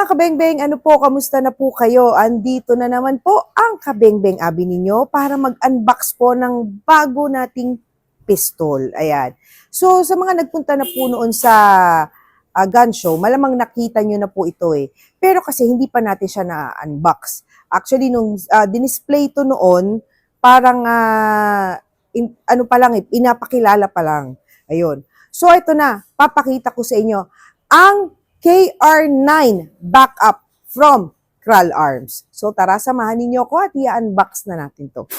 mga kabengbeng, ano po, kamusta na po kayo? Andito na naman po ang kabengbeng abi ninyo para mag-unbox po ng bago nating pistol. Ayan. So, sa mga nagpunta na po noon sa gun show, malamang nakita nyo na po ito eh. Pero kasi hindi pa natin siya na-unbox. Actually, nung dinisplay ito noon, parang ano pa lang eh, pinapakilala pa lang. Ayun. So, ito na, papakita ko sa inyo ang KR9 backup from Kral Arms. So tara, samahan ninyo ako at i-unbox na natin to.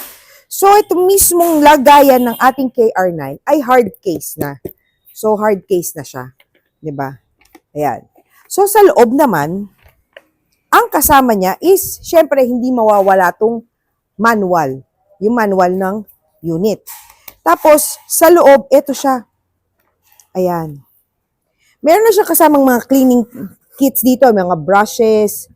So ito mismong lagayan ng ating KR9 ay hard case na. So hard case na siya. 'Di ba? Ayan. So sa loob naman, ang kasama niya is, syempre hindi mawawala tong manual. Yung manual ng unit. Tapos sa loob, ito siya. Ayan. Meron na siya kasamang mga cleaning kits dito, mga brushes,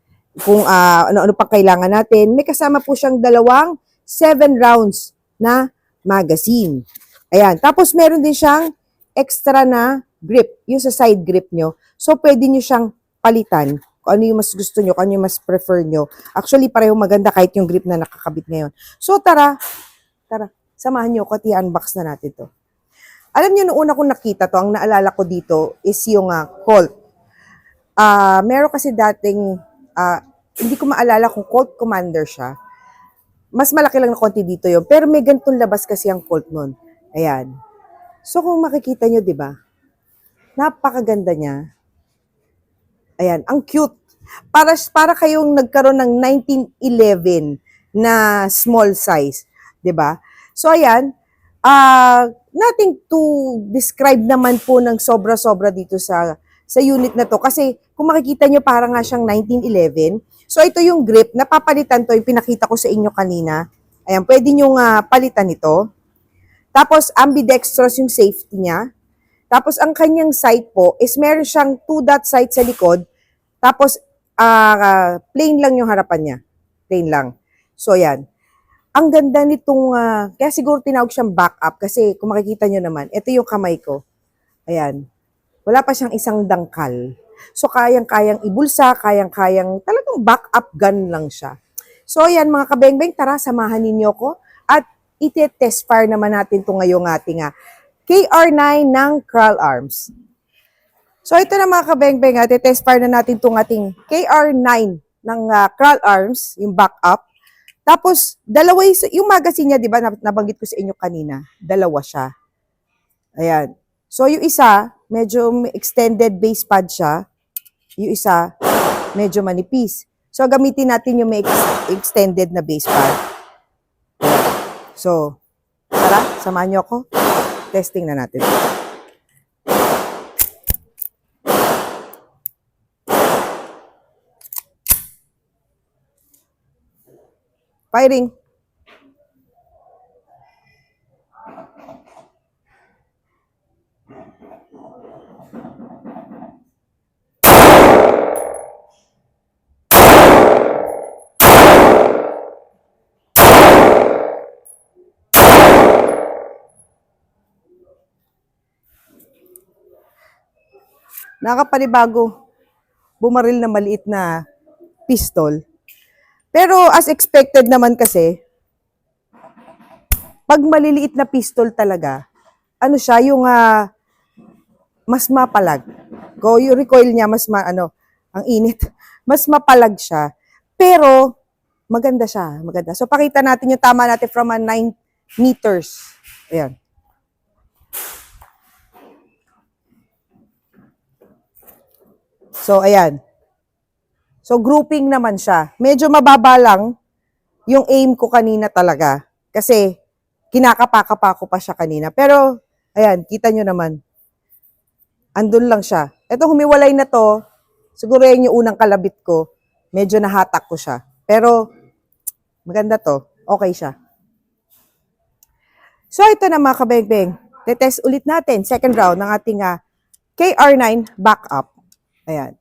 kung ano-ano pa kailangan natin. May kasama po siyang dalawang 7 rounds na magazine. Ayan. Tapos meron din siyang extra na grip, yung sa side grip nyo. So, pwede nyo siyang palitan kung ano yung mas gusto nyo, kung ano yung mas prefer nyo. Actually, pareho maganda kahit yung grip na nakakabit ngayon. So, tara, samahan nyo ko at i-unbox na natin to. Alam niyo, noong una kong nakita to, ang naalala ko dito is yung Colt. Meron kasi dating, hindi ko maalala kung Colt Commander siya. Mas malaki lang na konti dito yun. Pero may ganitong labas kasi ang Colt nun. Ayan. So kung makikita nyo, di ba? Napakaganda niya. Ayan, ang cute. Para kayong nagkaroon ng 1911 na small size. Di ba? So ayan, nothing to describe naman po ng sobra-sobra dito sa unit na to. Kasi kung makikita nyo, parang nga siyang 1911. So ito yung grip, napapalitan to, yung pinakita ko sa inyo kanina. Ayan, pwede nyo palitan ito. Tapos ambidextrous yung safety niya. Tapos ang kanyang sight po is meron siyang 2-dot sight sa likod. Tapos plain lang yung harapan niya. Plain lang. So ayan. Ang ganda nitong, kaya siguro tinawag siyang backup kasi kung makikita nyo naman, ito yung kamay ko. Ayan. Wala pa siyang isang dangkal. So, kayang-kayang ibulsa, kayang-kayang, talagang backup gun lang siya. So, ayan mga kabengbeng, tara, samahan ninyo ko at iti-test fire naman natin ito ngayong ating KR9 ng Kral Arms. So, ito na mga kabengbeng, iti-test fire na natin itong ating KR9 ng Kral Arms, yung backup. Tapos, dalawa yung magazine niya, di ba, nabanggit ko sa inyo kanina, dalawa siya. Ayan. So, yung isa, medyo extended base pad siya. Yung isa, medyo manipis. So, gamitin natin yung may extended na base pad. So, tara, samahan niyo ako. Testing na natin. Firing. Nakapanibago. Bumaril na maliit na pistol. Pero as expected naman kasi, pag maliliit na pistol talaga, ano siya, yung mas mapalag. Yung recoil niya, ang init. Mas mapalag siya. Pero, maganda siya. Maganda. So, pakita natin yung tama natin from 9 meters. Ayan. So, ayan. So, grouping naman siya. Medyo mababa lang yung aim ko kanina talaga. Kasi, kinakapa-kapa ko pa siya kanina. Pero, ayan, kita nyo naman. Andun lang siya. Ito, humiwalay na to. Siguro yan yung unang kalabit ko. Medyo nahatak ko siya. Pero, maganda to. Okay siya. So, ito na mga kabengbeng. Tetest ulit natin. Second round ng ating KR9 backup. Ayan.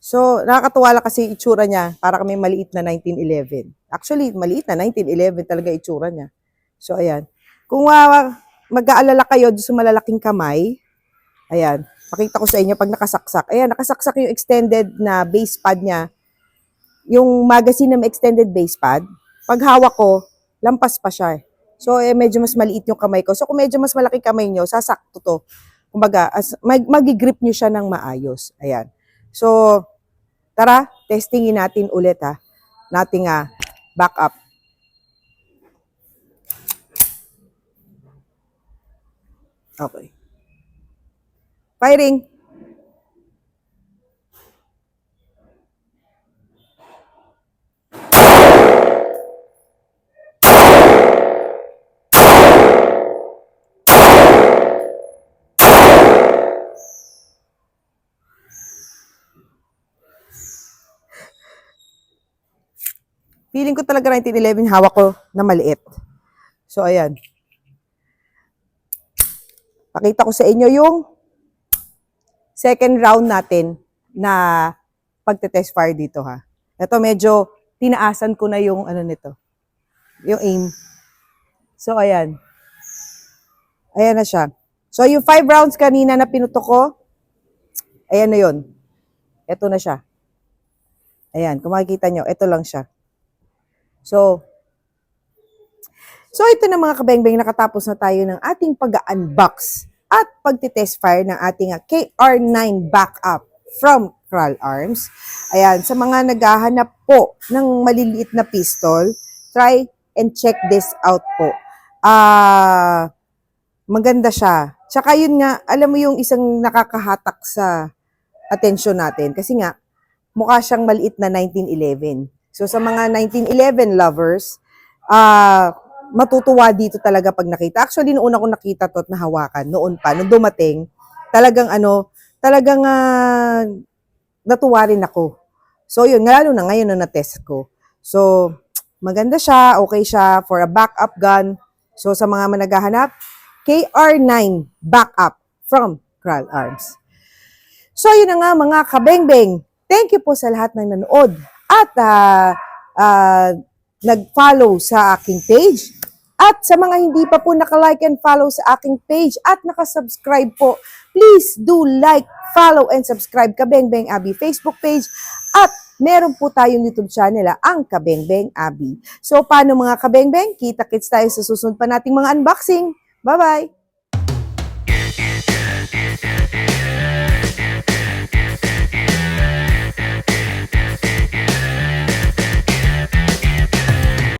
So, nakakatuwa lang kasi itsura niya. Para kami maliit na 1911. Actually, maliit na 1911 talaga itsura niya. So, ayan. Kung mag-aalala kayo sa malalaking kamay, ayan, Pakita ko sa inyo pag nakasaksak. Ayan, nakasaksak yung extended na base pad niya. Yung magazine na may extended base pad. Pag hawak ko, lampas pa siya. So, medyo mas maliit yung kamay ko. So, kung medyo mas malaki kamay nyo, sasakto to. Kumbaga, mag-grip nyo siya ng maayos. Ayan. So, tara, testingin natin ulit ha. Nating back up. Okay. Firing. Feeling ko talaga 1911 hawak ko na maliit. So, ayan. Pakita ko sa inyo yung second round natin na pagte-test fire dito ha. Ito medyo tinaasan ko na yung ano nito. Yung aim. So, ayan. Ayan na siya. So, yung 5 rounds kanina na pinutok ko, ayan na yun. Ito na siya. Ayan, kung makikita nyo, ito lang siya. So ito na mga kabengbeng, nakatapos na tayo ng ating pag-unbox at pagtitest fire ng ating KR9 backup from Kralls. Ayan, sa mga naghahanap po ng maliliit na pistol, try and check this out po. Maganda siya. Tsaka yun nga, alam mo yung isang nakakahatak sa atensyon natin. Kasi nga, mukha siyang maliit na 1911. So sa mga 1911 lovers, matutuwa dito talaga pag nakita. Actually, noong una ko nakita to at nahawakan, noon pa, nung dumating, talagang natuwa rin ako. So yun, lalo na ngayon na na-test ko. So, maganda siya, okay siya for a backup gun. So sa mga managhahanap, KR9 backup from Kralls. So yun na nga mga kabengbeng. Thank you po sa lahat ng nanood at nag-follow sa aking page. At sa mga hindi pa po naka-like and follow sa aking page at naka-subscribe po, please do like, follow, and subscribe Kabengbeng Abby Facebook page. At meron po tayong YouTube channel, ang Kabengbeng Abby. So paano mga kabengbeng? Kita-kits tayo sa susunod pa nating mga unboxing. Bye-bye!